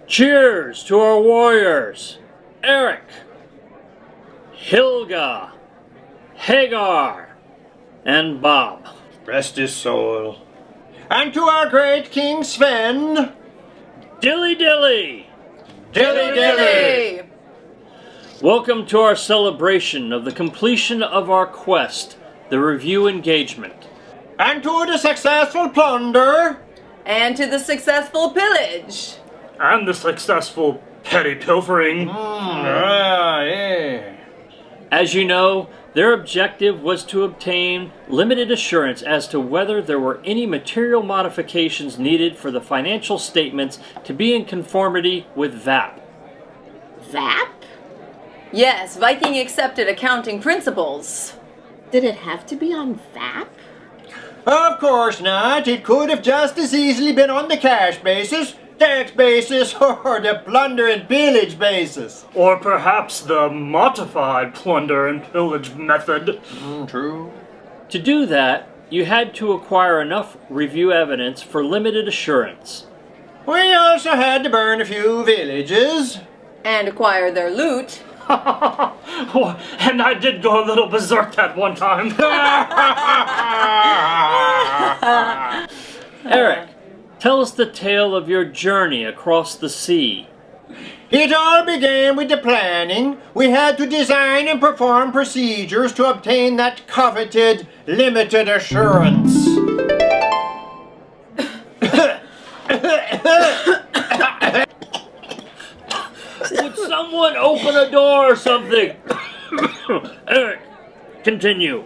Cheers to our warriors, Eric, Hilga, Hagar, and Bob. Rest his soul. And to our great King Sven. Dilly dilly! Dilly dilly! Welcome to our celebration of the completion of our quest, the review engagement. And to the successful plunder. And to the successful pillage. And the successful petty pilfering. Yeah. As you know, their objective was to obtain limited assurance as to whether there were any material modifications needed for the financial statements to be in conformity with VAP. VAP? Yes, Viking accepted accounting principles. Did it have to be on VAP? Of course not. It could have just as easily been on the cash basis, tax basis, or the plunder and pillage basis. Or perhaps the modified plunder and pillage method. True. To do that, you had to acquire enough review evidence for limited assurance. We also had to burn a few villages. And acquire their loot. And I did go a little berserk that one time. Eric, tell us the tale of your journey across the sea. It all began with the planning. We had to design and perform procedures to obtain that coveted limited assurance. Would someone open a door or something? Eric, continue.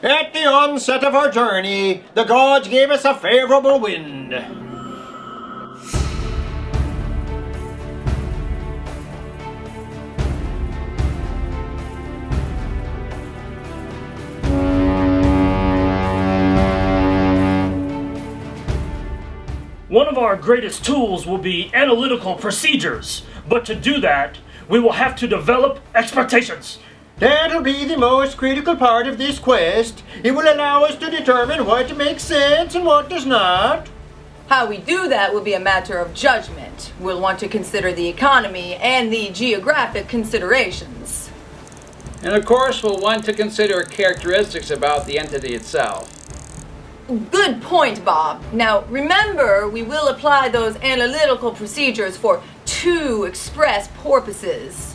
At the onset of our journey, the gods gave us a favorable wind. One of our greatest tools will be analytical procedures. But to do that, we will have to develop expectations. That'll be the most critical part of this quest. It will allow us to determine what makes sense and what does not. How we do that will be a matter of judgment. We'll want to consider the economy and the geographic considerations. And of course, we'll want to consider characteristics about the entity itself. Good point, Bob. Now, remember, we will apply those analytical procedures for two express purposes.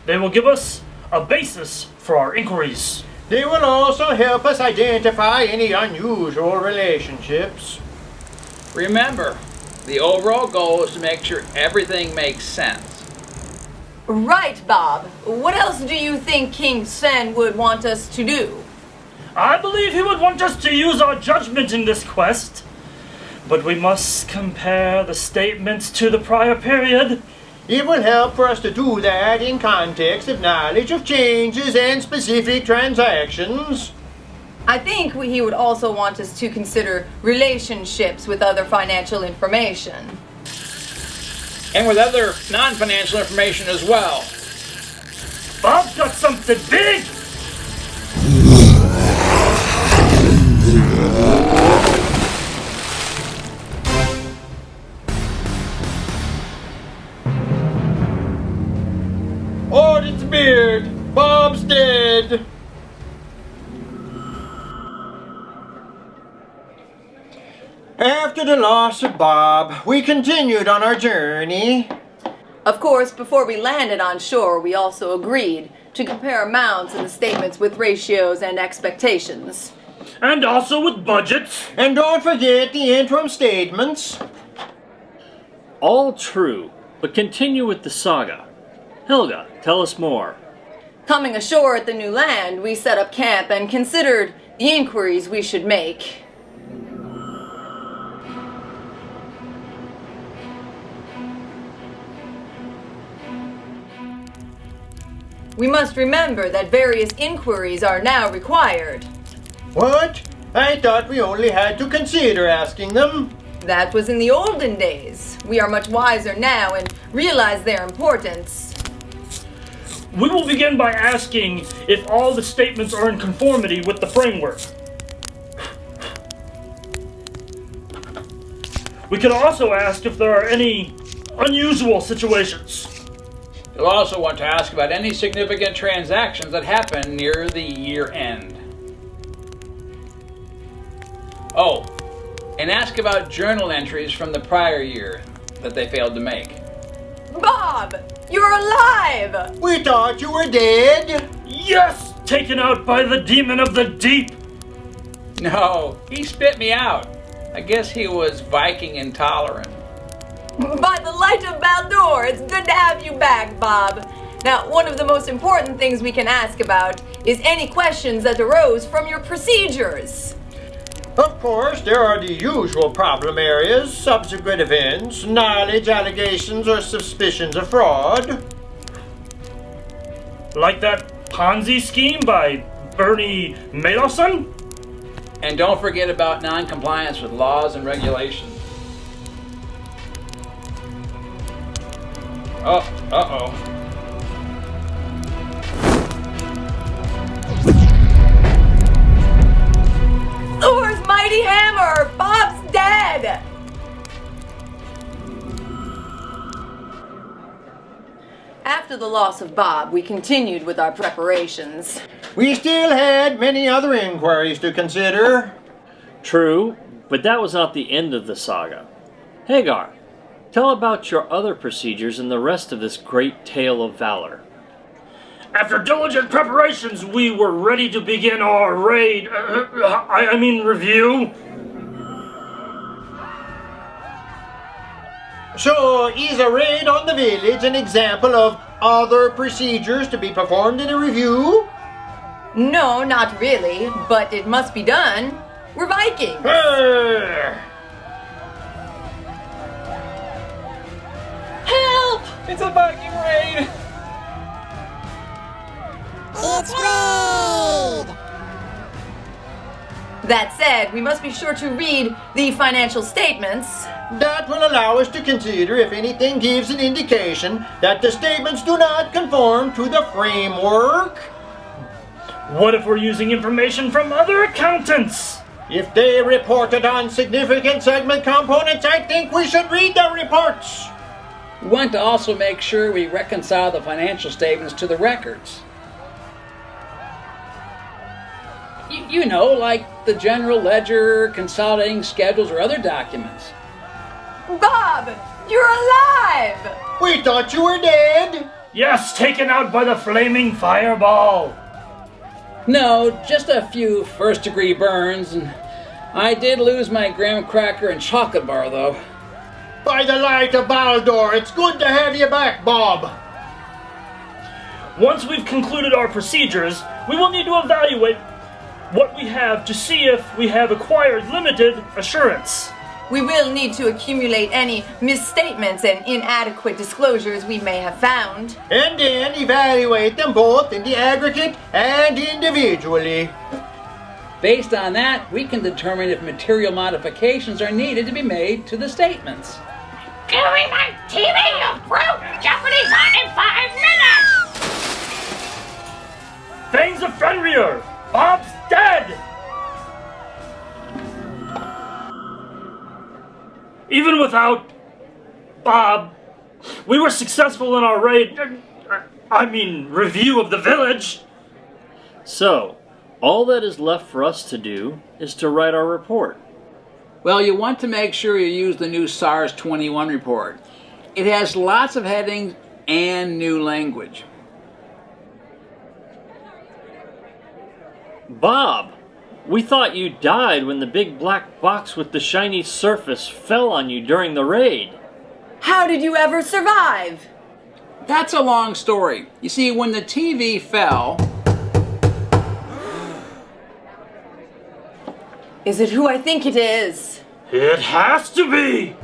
They will give us a basis for our inquiries. They will also help us identify any unusual relationships. Remember, the overall goal is to make sure everything makes sense. Right, Bob. What else do you think King Sven would want us to do? I believe he would want us to use our judgment in this quest. But we must compare the statements to the prior period. It will help for us to do that in context of knowledge of changes and specific transactions. I think he would also want us to consider relationships with other financial information. And with other non-financial information as well. Bob's got something big! Odin's beard! Bob's dead! After the loss of Bob, we continued on our journey. Of course, before we landed on shore, we also agreed to compare amounts in the statements with ratios and expectations. And also with budgets. And don't forget the interim statements. All true, but continue with the saga. Helga, tell us more. Coming ashore at the new land, we set up camp and considered the inquiries we should make. We must remember that various inquiries are now required. What? I thought we only had to consider asking them. That was in the olden days. We are much wiser now and realize their importance. We will begin by asking if all the statements are in conformity with the framework. We could also ask if there are any unusual situations. You'll also want to ask about any significant transactions that happen near the year end. Oh, and ask about journal entries from the prior year that they failed to make. Bob, you're alive! We thought you were dead. Yes! Taken out by the demon of the deep! No, he spit me out. I guess he was Viking intolerant. By the light of Baldur, it's good to have you back, Bob. Now, one of the most important things we can ask about is any questions that arose from your procedures. Of course, there are the usual problem areas, subsequent events, knowledge, allegations, or suspicions of fraud. Like that Ponzi scheme by Bernie Madoffson? And don't forget about non-compliance with laws and regulations. Oh, uh-oh. Thor's mighty hammer! Bob's dead! After the loss of Bob, we continued with our preparations. We still had many other inquiries to consider. True, but that was not the end of the saga. Hagar, tell about your other procedures and the rest of this great tale of valor. After diligent preparations, we were ready to begin our raid. Review. So, is a raid on the village an example of other procedures to be performed in a review? No, not really, but it must be done. We're Vikings. Help! It's a Viking raid! It's raid! That said, we must be sure to read the financial statements. That will allow us to consider if anything gives an indication that the statements do not conform to the framework. What if we're using information from other accountants? If they reported on significant segment components, I think we should read the reports. We want to also make sure we reconcile the financial statements to the records. You know, like the general ledger, consolidating schedules, or other documents. Bob, you're alive! We thought you were dead. Yes, taken out by the flaming fireball. No, just a few first-degree burns, and I did lose my graham cracker and chocolate bar, though. By the light of Baldur, it's good to have you back, Bob. Once we've concluded our procedures, we will need to evaluate what we have to see if we have acquired limited assurance. We will need to accumulate any misstatements and inadequate disclosures we may have found. And then evaluate them both in the aggregate and individually. Based on that, we can determine if material modifications are needed to be made to the statements. Give me my TV, you brute! Jeopardy's on in 5 minutes! Thanes of Fenrir! Bob's dead! Even without Bob, we were successful in our raid. Review of the village. So, all that is left for us to do is to write our report. Well, you want to make sure you use the new SARS-21 report. It has lots of headings and new language. Bob, we thought you died when the big black box with the shiny surface fell on you during the raid. How did you ever survive? That's a long story. You see, when the TV fell... Is it who I think it is? It has to be!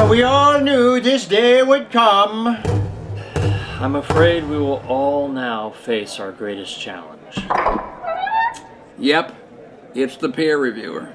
We all knew this day would come. I'm afraid we will all now face our greatest challenge. Yep, it's the peer reviewer.